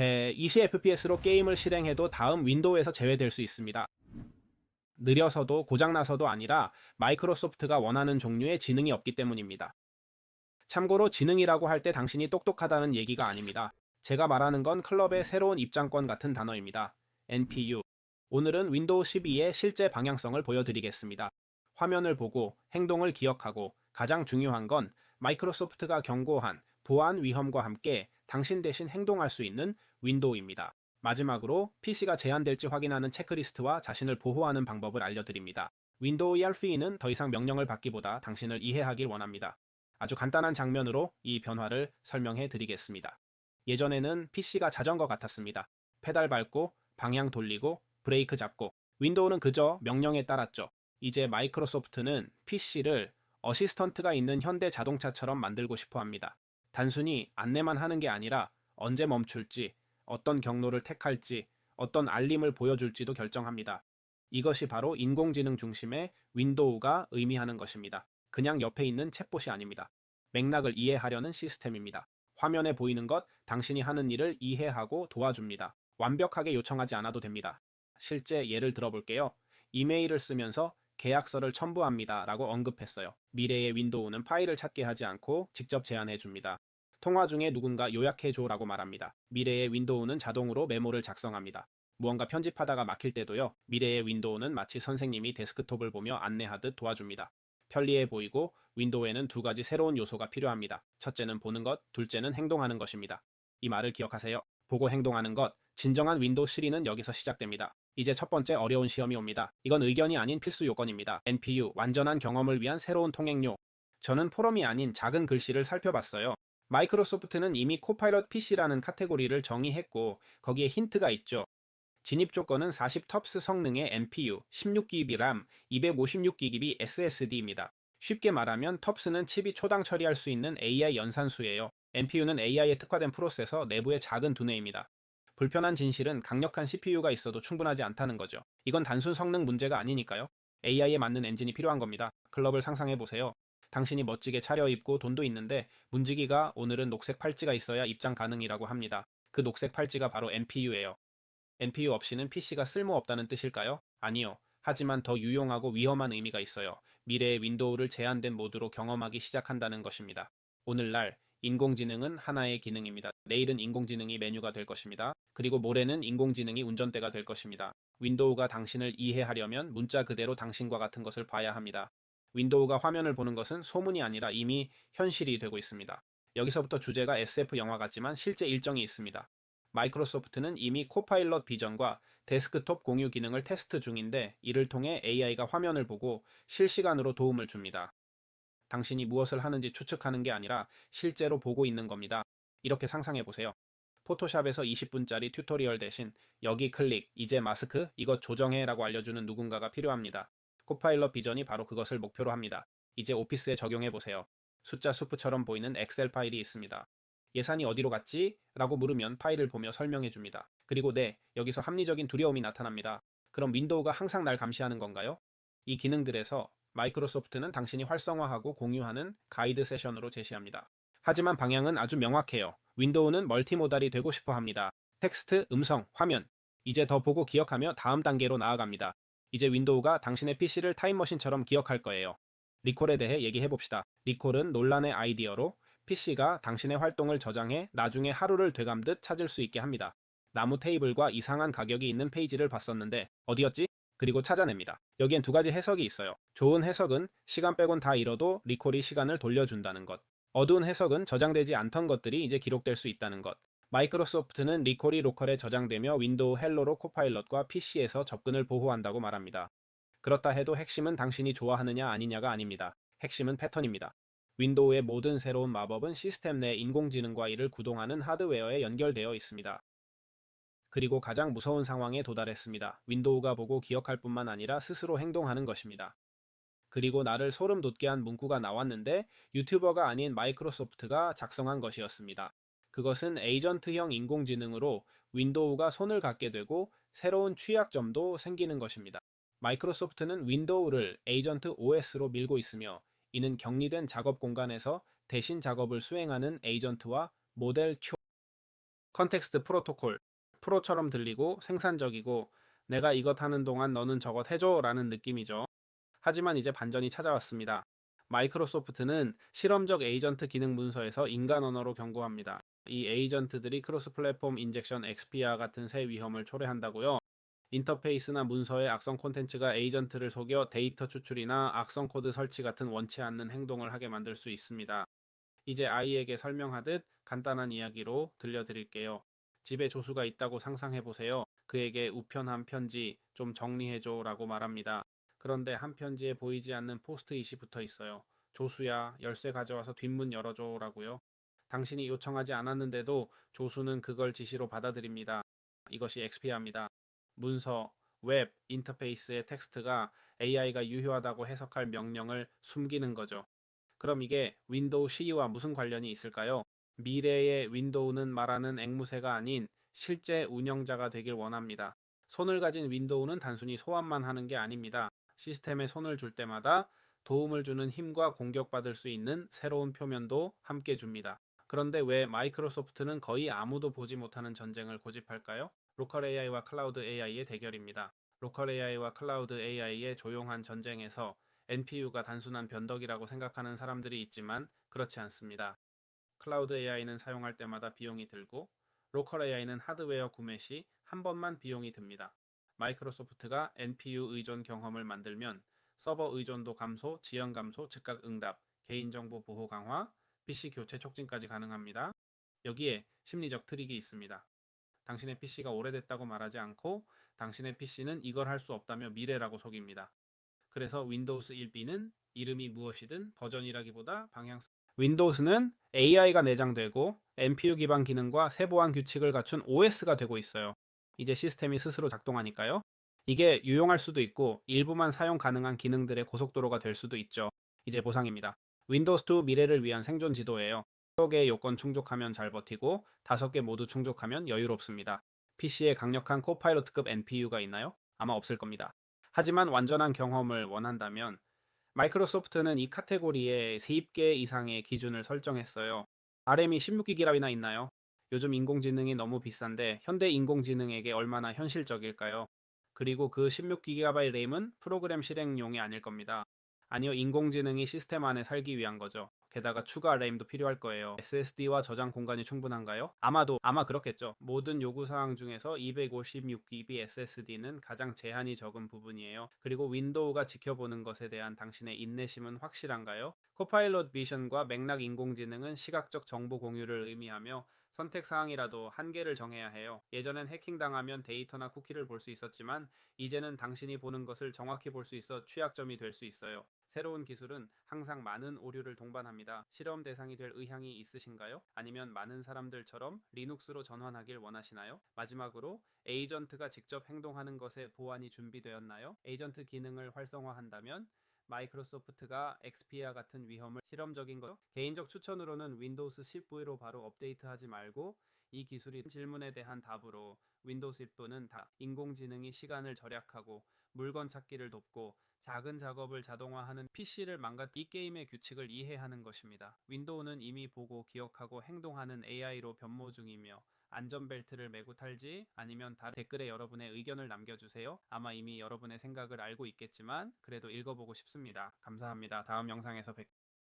120fps로 게임을 실행해도 다음 윈도우에서 제외될 수 있습니다. 느려서도 고장나서도 아니라 마이크로소프트가 원하는 종류의 지능이 없기 때문입니다. 참고로 지능이라고 할 때 당신이 똑똑하다는 얘기가 아닙니다. 제가 말하는 건 클럽의 새로운 입장권 같은 단어입니다. NPU. 오늘은 윈도우 12의 실제 방향성을 보여드리겠습니다. 화면을 보고 행동을 기억하고 가장 중요한 건 마이크로소프트가 경고한 보안 위험과 함께 당신 대신 행동할 수 있는 윈도우입니다. 마지막으로 PC가 제한될지 확인하는 체크리스트와 자신을 보호하는 방법을 알려드립니다. 윈도우 ERP는 더 이상 명령을 받기보다 당신을 이해하길 원합니다. 아주 간단한 장면으로 이 변화를 설명해 드리겠습니다. 예전에는 PC가 자전거 같았습니다. 페달 밟고 방향 돌리고 브레이크 잡고 윈도우는 그저 명령에 따랐죠. 이제 마이크로소프트는 PC를 어시스턴트가 있는 현대 자동차처럼 만들고 싶어 합니다. 단순히 안내만 하는 게 아니라 언제 멈출지, 어떤 경로를 택할지, 어떤 알림을 보여줄지도 결정합니다. 이것이 바로 인공지능 중심의 윈도우가 의미하는 것입니다. 그냥 옆에 있는 챗봇이 아닙니다. 맥락을 이해하려는 시스템입니다. 화면에 보이는 것, 당신이 하는 일을 이해하고 도와줍니다. 완벽하게 요청하지 않아도 됩니다. 실제 예를 들어볼게요. 이메일을 쓰면서 계약서를 첨부합니다 라고 언급했어요. 미래의 윈도우는 파일을 찾게 하지 않고 직접 제안해 줍니다. 통화 중에 누군가 요약해줘 라고 말합니다. 미래의 윈도우는 자동으로 메모를 작성합니다. 무언가 편집하다가 막힐 때도요. 미래의 윈도우는 마치 선생님이 데스크톱을 보며 안내하듯 도와줍니다. 편리해 보이고 윈도우에는 두 가지 새로운 요소가 필요합니다. 첫째는 보는 것, 둘째는 행동하는 것입니다. 이 말을 기억하세요. 보고 행동하는 것, 진정한 윈도우 3는 여기서 시작됩니다. 이제 첫 번째 어려운 시험이 옵니다. 이건 의견이 아닌 필수 요건입니다. NPU, 완전한 경험을 위한 새로운 통행료. 저는 포럼이 아닌 작은 글씨를 살펴봤어요. 마이크로소프트는 이미 코파일럿 PC라는 카테고리를 정의했고 거기에 힌트가 있죠. 진입 조건은 40TOPS 성능의 NPU, 16GB 램, 256GB SSD입니다. 쉽게 말하면 TOPS는 칩이 초당 처리할 수 있는 AI 연산수예요. NPU는 AI에 특화된 프로세서 내부의 작은 두뇌입니다. 불편한 진실은 강력한 CPU가 있어도 충분하지 않다는 거죠. 이건 단순 성능 문제가 아니니까요. AI에 맞는 엔진이 필요한 겁니다. 클럽을 상상해보세요. 당신이 멋지게 차려입고 돈도 있는데 문지기가 오늘은 녹색 팔찌가 있어야 입장 가능이라고 합니다. 그 녹색 팔찌가 바로 NPU예요. NPU 없이는 PC가 쓸모없다는 뜻일까요? 아니요. 하지만 더 유용하고 위험한 의미가 있어요. 미래의 윈도우를 제한된 모드로 경험하기 시작한다는 것입니다. 오늘날 인공지능은 하나의 기능입니다. 내일은 인공지능이 메뉴가 될 것입니다. 그리고 모레는 인공지능이 운전대가 될 것입니다. 윈도우가 당신을 이해하려면 문자 그대로 당신과 같은 것을 봐야 합니다. 윈도우가 화면을 보는 것은 소문이 아니라 이미 현실이 되고 있습니다. 여기서부터 주제가 SF 영화 같지만 실제 일정이 있습니다. 마이크로소프트는 이미 코파일럿 비전과 데스크톱 공유 기능을 테스트 중인데 이를 통해 AI가 화면을 보고 실시간으로 도움을 줍니다. 당신이 무엇을 하는지 추측하는 게 아니라 실제로 보고 있는 겁니다. 이렇게 상상해 보세요. 포토샵에서 20분짜리 튜토리얼 대신 여기 클릭, 이제 마스크, 이것 조정해 라고 알려주는 누군가가 필요합니다. 코파일럿 비전이 바로 그것을 목표로 합니다. 이제 오피스에 적용해 보세요. 숫자 수프처럼 보이는 엑셀 파일이 있습니다. 예산이 어디로 갔지? 라고 물으면 파일을 보며 설명해 줍니다. 그리고 네, 여기서 합리적인 두려움이 나타납니다. 그럼 윈도우가 항상 날 감시하는 건가요? 이 기능들에서 마이크로소프트는 당신이 활성화하고 공유하는 가이드 세션으로 제시합니다. 하지만 방향은 아주 명확해요. 윈도우는 멀티모달이 되고 싶어 합니다. 텍스트, 음성, 화면. 이제 더 보고 기억하며 다음 단계로 나아갑니다. 이제 윈도우가 당신의 PC를 타임머신처럼 기억할 거예요. 리콜에 대해 얘기해 봅시다. 리콜은 논란의 아이디어로 PC가 당신의 활동을 저장해 나중에 하루를 되감듯 찾을 수 있게 합니다. 나무 테이블과 이상한 가격이 있는 페이지를 봤었는데 어디였지? 그리고 찾아냅니다. 여기엔 두 가지 해석이 있어요. 좋은 해석은 시간 빼곤 다 잃어도 리콜이 시간을 돌려준다는 것. 어두운 해석은 저장되지 않던 것들이 이제 기록될 수 있다는 것. 마이크로소프트는 리콜이 로컬에 저장되며 윈도우 헬로로 코파일럿과 PC에서 접근을 보호한다고 말합니다. 그렇다 해도 핵심은 당신이 좋아하느냐 아니냐가 아닙니다. 핵심은 패턴입니다. 윈도우의 모든 새로운 마법은 시스템 내 인공지능과 이를 구동하는 하드웨어에 연결되어 있습니다. 그리고 가장 무서운 상황에 도달했습니다. 윈도우가 보고 기억할 뿐만 아니라 스스로 행동하는 것입니다. 그리고 나를 소름 돋게 한 문구가 나왔는데 유튜버가 아닌 마이크로소프트가 작성한 것이었습니다. 그것은 에이전트형 인공지능으로 윈도우가 손을 갖게 되고 새로운 취약점도 생기는 것입니다. 마이크로소프트는 윈도우를 에이전트 OS로 밀고 있으며 이는 격리된 작업 공간에서 대신 작업을 수행하는 에이전트와 모델 컨텍스트 프로토콜. 프로처럼 들리고 생산적이고 내가 이것 하는 동안 너는 저것 해줘 라는 느낌이죠. 하지만 이제 반전이 찾아왔습니다. 마이크로소프트는 실험적 에이전트 기능 문서에서 인간 언어로 경고합니다. 이 에이전트들이 크로스 플랫폼 인젝션 XP와 같은 새 위험을 초래한다고요. 인터페이스나 문서의 악성 콘텐츠가 에이전트를 속여 데이터 추출이나 악성 코드 설치 같은 원치 않는 행동을 하게 만들 수 있습니다. 이제 아이에게 설명하듯 간단한 이야기로 들려드릴게요. 집에 조수가 있다고 상상해 보세요. 그에게 우편한 편지 좀 정리해줘 라고 말합니다. 그런데 한 편지에 보이지 않는 포스트잇이 붙어 있어요. 조수야, 열쇠 가져와서 뒷문 열어줘 라고요. 당신이 요청하지 않았는데도 조수는 그걸 지시로 받아들입니다. 이것이 XPR입니다. 문서, 웹, 인터페이스의 텍스트가 AI가 유효하다고 해석할 명령을 숨기는 거죠. 그럼 이게 윈도우 CE와 무슨 관련이 있을까요? 미래의 윈도우는 말하는 앵무새가 아닌 실제 운영자가 되길 원합니다. 손을 가진 윈도우는 단순히 소환만 하는 게 아닙니다. 시스템에 손을 줄 때마다 도움을 주는 힘과 공격받을 수 있는 새로운 표면도 함께 줍니다. 그런데 왜 마이크로소프트는 거의 아무도 보지 못하는 전쟁을 고집할까요? 로컬 AI와 클라우드 AI의 대결입니다. 로컬 AI와 클라우드 AI의 조용한 전쟁에서 NPU가 단순한 변덕이라고 생각하는 사람들이 있지만 그렇지 않습니다. 클라우드 AI는 사용할 때마다 비용이 들고 로컬 AI는 하드웨어 구매 시 한 번만 비용이 듭니다. 마이크로소프트가 NPU 의존 경험을 만들면 서버 의존도 감소, 지연 감소, 즉각 응답, 개인정보 보호 강화, PC 교체 촉진까지 가능합니다. 여기에 심리적 트릭이 있습니다. 당신의 PC가 오래됐다고 말하지 않고 당신의 PC는 이걸 할 수 없다며 미래라고 속입니다. 그래서 윈도우스 1B는 이름이 무엇이든 버전이라기보다 방향성. 윈도우스는 AI가 내장되고 NPU 기반 기능과 세부한 규칙을 갖춘 OS가 되고 있어요. 이제 시스템이 스스로 작동하니까요. 이게 유용할 수도 있고 일부만 사용 가능한 기능들의 고속도로가 될 수도 있죠. 이제 보상입니다. 윈도우스2 미래를 위한 생존 지도예요. 6개 요건 충족하면 잘 버티고 5개 모두 충족하면 여유롭습니다. PC에 강력한 코파일럿급 NPU가 있나요? 아마 없을 겁니다. 하지만 완전한 경험을 원한다면 마이크로소프트는 이 카테고리에 30개 이상의 기준을 설정했어요. RM이 16기가이나 있나요? 요즘 인공지능이 너무 비싼데 현대 인공지능에게 얼마나 현실적일까요? 그리고 그 16GB 램은 프로그램 실행용이 아닐 겁니다. 아니요, 인공지능이 시스템 안에 살기 위한 거죠. 게다가 추가 램도 필요할 거예요. SSD와 저장 공간이 충분한가요? 아마 그렇겠죠. 모든 요구사항 중에서 256GB SSD는 가장 제한이 적은 부분이에요. 그리고 윈도우가 지켜보는 것에 대한 당신의 인내심은 확실한가요? 코파일럿 미션과 맥락 인공지능은 시각적 정보 공유를 의미하며 선택 사항이라도 한계를 정해야 해요. 예전엔 해킹당하면 데이터나 쿠키를 볼 수 있었지만 이제는 당신이 보는 것을 정확히 볼 수 있어 취약점이 될 수 있어요. 새로운 기술은 항상 많은 오류를 동반합니다. 실험 대상이 될 의향이 있으신가요? 아니면 많은 사람들처럼 리눅스로 전환하길 원하시나요? 마지막으로 에이전트가 직접 행동하는 것에 보안이 준비되었나요? 에이전트 기능을 활성화한다면 마이크로소프트가 XP와 같은 위험을 실험적인 것. 개인적 추천으로는 윈도우스 10V로 바로 업데이트하지 말고 이 기술이 질문에 대한 답으로 윈도우스 10는 다 인공지능이 시간을 절약하고 물건 찾기를 돕고 작은 작업을 자동화하는 PC를 이 게임의 규칙을 이해하는 것입니다. 윈도우는 이미 보고 기억하고 행동하는 AI로 변모 중이며 안전벨트를 매고 탈지 아니면 다른 댓글에 여러분의 의견을 남겨주세요. 아마 이미 여러분의 생각을 알고 있겠지만 그래도 읽어보고 싶습니다. 감사합니다. 다음 영상에서 뵙겠습니다.